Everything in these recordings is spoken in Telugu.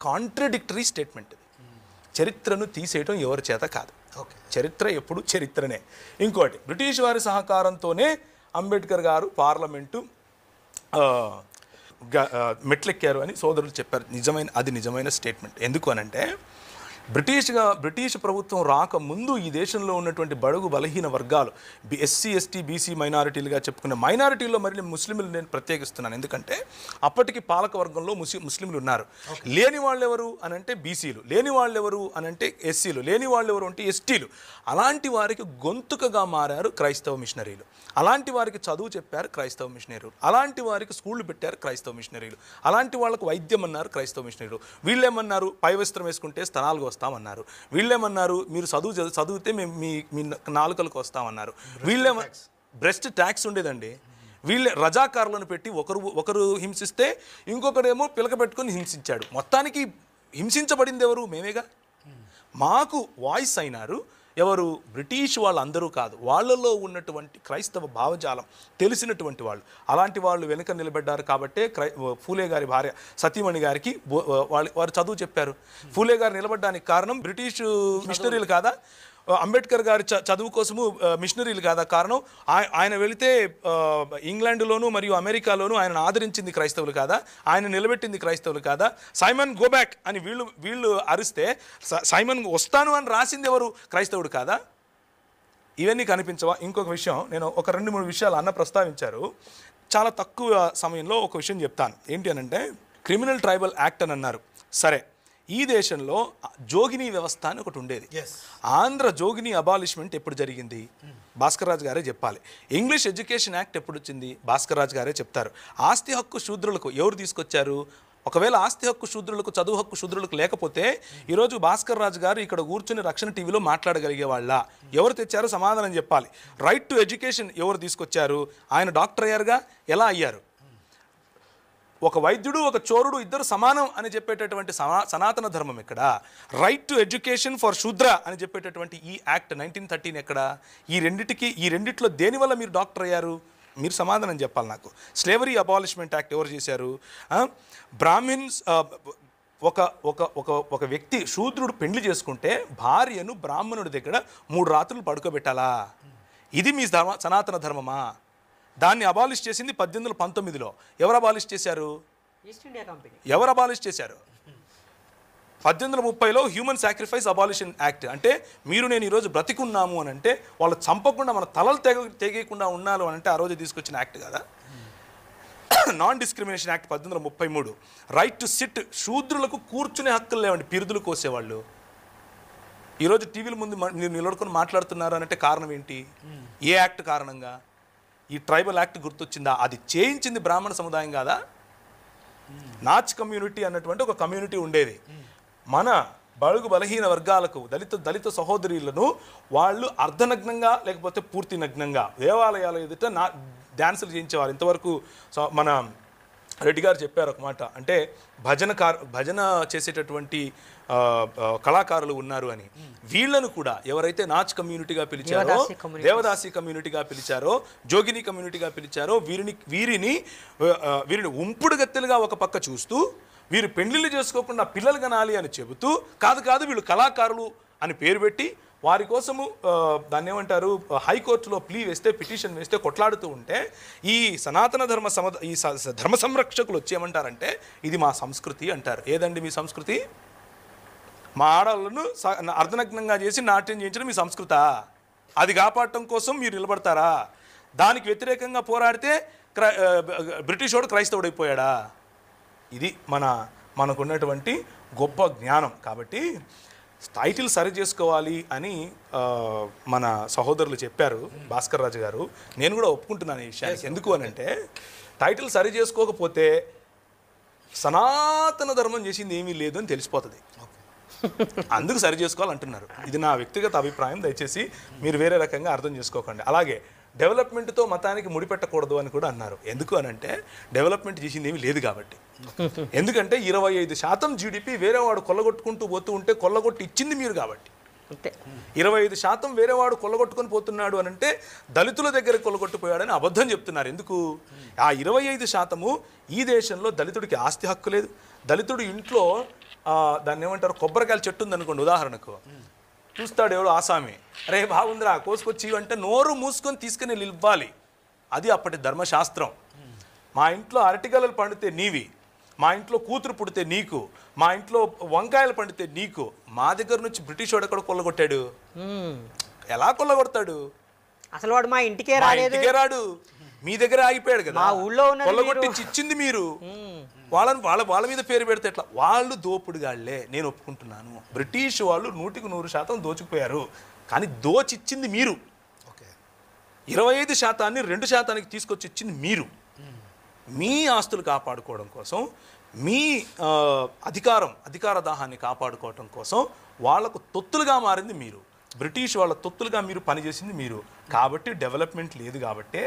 Contradictory statement. చరిత్రను తీసేయటం ఎవరి చేత కాదు. చరిత్ర ఎప్పుడు చరిత్రనే. ఇంకోటి, బ్రిటిష్ వారి సహకారంతోనే అంబేద్కర్ గారు పార్లమెంటు మెట్లెక్కారు అని సోదరులు చెప్పారు. అది నిజమైన స్టేట్మెంట్. ఎందుకు అనంటే బ్రిటిష్ ప్రభుత్వం రాకముందు ఈ దేశంలో ఉన్నటువంటి బడుగు బలహీన వర్గాలు, ఎస్సీ ఎస్టీ బీసీ మైనారిటీలుగా చెప్పుకున్న మైనారిటీల్లో మరి ముస్లింలు నేను ప్రత్యేకిస్తున్నాను. ఎందుకంటే అప్పటికి పాలక వర్గంలో ముస్లింలు ఉన్నారు. లేని వాళ్ళు ఎవరు అనంటే బీసీలు, లేని వాళ్ళు ఎవరు అనంటే ఎస్సీలు, లేని వాళ్ళు ఎవరు అంటే ఎస్టీలు. అలాంటి వారికి గొంతుకగా మారారు క్రైస్తవ మిషనరీలు. అలాంటి వారికి చదువు చెప్పారు క్రైస్తవ మిషనరీలు. అలాంటి వారికి స్కూళ్ళు పెట్టారు క్రైస్తవ మిషనరీలు. అలాంటి వాళ్ళకు వైద్యం అన్నారు క్రైస్తవ మిషనరీలు. వీళ్ళేమన్నారు, పై వస్త్రం వేసుకుంటే స్థనాలకు వస్తామన్నారు. వీళ్ళేమన్నారు, మీరు చదివితే మేము మీ నాలుకలకు వస్తామన్నారు. బ్రెస్ట్ ట్యాక్స్ ఉండేదండి. వీళ్ళే రజాకారులను పెట్టి ఒకరు హింసిస్తే ఇంకొకరేమో పిలక పెట్టుకొని హింసించాడు. మొత్తానికి హింసించబడింది ఎవరు? మేమేగా. మాకు వాయిస్ అయినారు ఎవరు? బ్రిటిష్ వాళ్ళందరూ కాదు, వాళ్ళలో ఉన్నటువంటి క్రైస్తవ భావజాలం తెలిసినటువంటి వాళ్ళు. అలాంటి వాళ్ళు వెనుక నిలబడ్డారు కాబట్టే ఫూలే గారి భార్య సతీమణి గారికి వారు చదువు చెప్పారు. ఫూలే గారు నిలబడ్డానికి కారణం బ్రిటిష్ మిషనరీలు కాదా? అంబేద్కర్ గారి చదువు కోసము మిషనరీలు కాదా కారణం? ఆయన వెళితే ఇంగ్లాండ్లోనూ మరియు అమెరికాలోనూ ఆయన ఆదరించింది క్రైస్తవులు కాదా? ఆయన నిలబెట్టింది క్రైస్తవులు కాదా? సైమన్ గో బ్యాక్ అని వీళ్ళు అరిస్తే సైమన్ వస్తాను అని రాసింది ఎవరు? క్రైస్తవుడు కాదా? ఇవన్నీ కనిపించవా? ఇంకొక విషయం, నేను ఒక 2-3 విషయాలు అన్న ప్రస్తావించారు. చాలా తక్కువ సమయంలో ఒక విషయం చెప్తాను. ఏంటి అనంటే, క్రిమినల్ ట్రైబల్ యాక్ట్ అని అన్నారు. సరే, ఈ దేశంలో జోగిని వ్యవస్థ అని ఒకటి ఉండేది. ఆంధ్ర జోగిని అబాలిష్మెంట్ ఎప్పుడు జరిగింది? భాస్కర్ రాజు గారే చెప్పాలి. ఇంగ్లీష్ ఎడ్యుకేషన్ యాక్ట్ ఎప్పుడు వచ్చింది? భాస్కర్ రాజు గారే చెప్తారు. ఆస్తి హక్కు శూద్రులకు ఎవరు తీసుకొచ్చారు? ఒకవేళ ఆస్తి హక్కు శూద్రులకు, చదువు హక్కు శూద్రులకు లేకపోతే ఈరోజు భాస్కర్ రాజు గారు ఇక్కడ కూర్చుని రక్షణ టీవీలో మాట్లాడగలిగే వాళ్ళ? ఎవరు తెచ్చారో సమాధానం చెప్పాలి. రైట్ టు ఎడ్యుకేషన్ ఎవరు తీసుకొచ్చారు? ఆయన డాక్టర్ అయ్యారుగా, ఎలా అయ్యారు? ఒక వైద్యుడు ఒక చోరుడు ఇద్దరు సమానం అని చెప్పేటటువంటి సనాతన ధర్మం ఎక్కడ? రైట్ టు ఎడ్యుకేషన్ ఫర్ శూద్ర అని చెప్పేటటువంటి ఈ యాక్ట్ 1913 ఎక్కడ? ఈ రెండిట్లో దేనివల్ల మీరు డాక్టర్ అయ్యారు? మీరు సమాధానం చెప్పాలి నాకు. స్లేవరీ అబాలిష్మెంట్ యాక్ట్ ఎవరు చేశారు? బ్రాహ్మిన్స్ ఒక వ్యక్తి శూద్రుడు పెళ్లి చేసుకుంటే భార్యను బ్రాహ్మణుడి దగ్గర 3 రాత్రులు పడుకోబెట్టాలా? ఇది మీ సనాతన ధర్మమా? దాన్ని అబాలిష్ చేసింది 1819లో. ఎవరు అబాలిష్ చేశారు? East India company. ఎవరు అబాలిష్ చేశారు? 1830లో హ్యూమన్ సాక్రిఫైస్ అబాలిషన్ యాక్ట్. అంటే మీరు నేను ఈరోజు బ్రతికున్నాము అని అంటే వాళ్ళు చంపకుండా మన తలలు తెగకుండా ఉన్నారు అని అంటే ఆ రోజు తీసుకొచ్చిన యాక్ట్ కదా. Non discrimination act 1833. Right to sit, శూద్రులకు కూర్చునే హక్కులు లేవండి, పిరుదులు కోసేవాళ్ళు. ఈరోజు టీవీల ముందు మీరు నిలబడుకొని మాట్లాడుతున్నారు అని అంటే కారణం ఏంటి? ఏ యాక్ట్ కారణంగా? ఈ ట్రైబల్ యాక్ట్ గుర్తొచ్చిందా? అది చేయించింది బ్రాహ్మణ సముదాయం కాదా? నాచ్ కమ్యూనిటీ అన్నటువంటి ఒక కమ్యూనిటీ ఉండేది. మన బడుగు బలహీన వర్గాలకు, దళిత సహోదరులను వాళ్ళు అర్ధనగ్నంగా లేకపోతే పూర్తి నగ్నంగా దేవాలయాల ఎదుట డ్యాన్సులు చేయించేవారు. ఇంతవరకు మన రెడ్డి గారు చెప్పారు ఒక మాట, అంటే భజన చేసేటటువంటి కళాకారులు ఉన్నారు అని. వీళ్ళను కూడా ఎవరైతే నాచ్ కమ్యూనిటీగా పిలిచారో, దేవదాసి కమ్యూనిటీగా పిలిచారో, జోగిని కమ్యూనిటీగా పిలిచారో వీరిని ఉంపుడు గత్తెలుగా ఒక పక్క చూస్తూ, వీరు పెళ్లిళ్ళు చేసుకోకుండా పిల్లలు కనాలి అని చెబుతూ, కాదు వీళ్ళు కళాకారులు అని పేరు పెట్టి వారి కోసము దాన్ని ఏమంటారు, హైకోర్టులో పిటిషన్ వేస్తే కొట్లాడుతూ ఉంటే ఈ సనాతన ధర్మ సంరక్షకులు వచ్చి ఏమంటారంటే ఇది మా సంస్కృతి అంటారు. ఏదండి మీ సంస్కృతి? మా ఆడవాళ్ళను అర్ధనగ్నంగా చేసి నాట్యం చేయించడం మీ సంస్కృతా? అది కాపాడటం కోసం మీరు నిలబడతారా? దానికి వ్యతిరేకంగా పోరాడితే బ్రిటిష్ వాడు క్రైస్తవుడైపోయాడా? ఇది మనకున్నటువంటి గొప్ప జ్ఞానం. కాబట్టి టైటిల్ సరి చేసుకోవాలి అని మన సహోదరులు చెప్పారు, భాస్కర్ రాజు గారు. నేను కూడా ఒప్పుకుంటున్నాను ఈ విషయానికి. ఎందుకు అని అంటే టైటిల్ సరి చేసుకోకపోతే సనాతన ధర్మం చేసింది ఏమీ లేదు అని తెలిసిపోతుంది. అందుకు సరి చేసుకోవాలంటున్నారు. ఇది నా వ్యక్తిగత అభిప్రాయం, దయచేసి మీరు వేరే రకంగా అర్థం చేసుకోకండి. అలాగే డెవలప్మెంట్తో మతానికి ముడిపెట్టకూడదు అని కూడా అన్నారు. ఎందుకు అని అంటే డెవలప్మెంట్ చేసింది ఏమీ లేదు కాబట్టి. ఎందుకంటే 25% జీడిపి వేరేవాడు కొల్లగొట్టుకుంటూ పోతూ ఉంటే కొల్లగొట్టి ఇచ్చింది మీరు కాబట్టి. 25% వేరేవాడు కొల్లగొట్టుకొని పోతున్నాడు అని అంటే దళితుల దగ్గర కొల్లగొట్టిపోయాడని అబద్ధం చెప్తున్నారు. ఎందుకు? ఆ 25% ఈ దేశంలో దళితుడికి ఆస్తి హక్కు లేదు. దళితుడు ఇంట్లో దాన్ని ఏమంటారు, కొబ్బరికాయల చెట్టు ఉందనుకోండి ఉదాహరణకు, చూస్తాడు ఎవడు ఆసామి, అరే బాగుందిరా కోసుకొచ్చి అంటే నోరు మూసుకొని తీసుకుని ఇవ్వాలి. అది అప్పటి ధర్మశాస్త్రం. మా ఇంట్లో అరటిగలలు పండితే నీవి, మా ఇంట్లో కూతురు పుడితే నీకు, మా ఇంట్లో వంకాయలు పండితే నీకు. మా దగ్గర నుంచి బ్రిటిష్ వాడు ఎక్కడ కొల్లగొట్టాడు? ఎలా కొల్లగొడతాడు? అసలు వాడు మా ఇంటికే రాడు, మీ దగ్గర ఆగిపోయాడు కదా. ఊళ్ళో కొల్లగొట్టించి ఇచ్చింది మీరు. వాళ్ళ మీద పేరు పెడితే ఎట్లా? వాళ్ళు దోపుడుగాళ్లే, నేను ఒప్పుకుంటున్నాను. బ్రిటిష్ వాళ్ళు 100% దోచుకుపోయారు, కానీ దోచిచ్చింది మీరు. 25% 2% తీసుకొచ్చి ఇచ్చింది మీరు. మీ ఆస్తులు కాపాడుకోవడం కోసం, మీ అధికార దాహాన్ని కాపాడుకోవడం కోసం వాళ్లకు తొత్తులుగా మారింది మీరు. బ్రిటిష్ వాళ్ళ తొత్తులుగా మీరు పనిచేసింది మీరు. కాబట్టి డెవలప్మెంట్ లేదు. కాబట్టే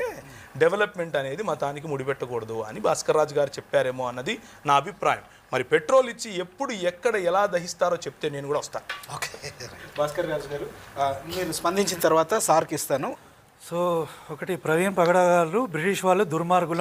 డెవలప్మెంట్ అనేది మతానికి ముడిపెట్టకూడదు అని భాస్కర్ రాజు గారు చెప్పారేమో అన్నది నా అభిప్రాయం. మరి పెట్రోల్ ఇచ్చి ఎప్పుడు ఎక్కడ ఎలా దహిస్తారో చెప్తే నేను కూడా వస్తాను. ఓకే, భాస్కర్ రాజు గారు మీరు స్పందించిన తర్వాత సార్కి ఇస్తాను. సో ఒకటి, ప్రవీణ్ పగడా గారు బ్రిటిష్ వాళ్ళు దుర్మార్గులు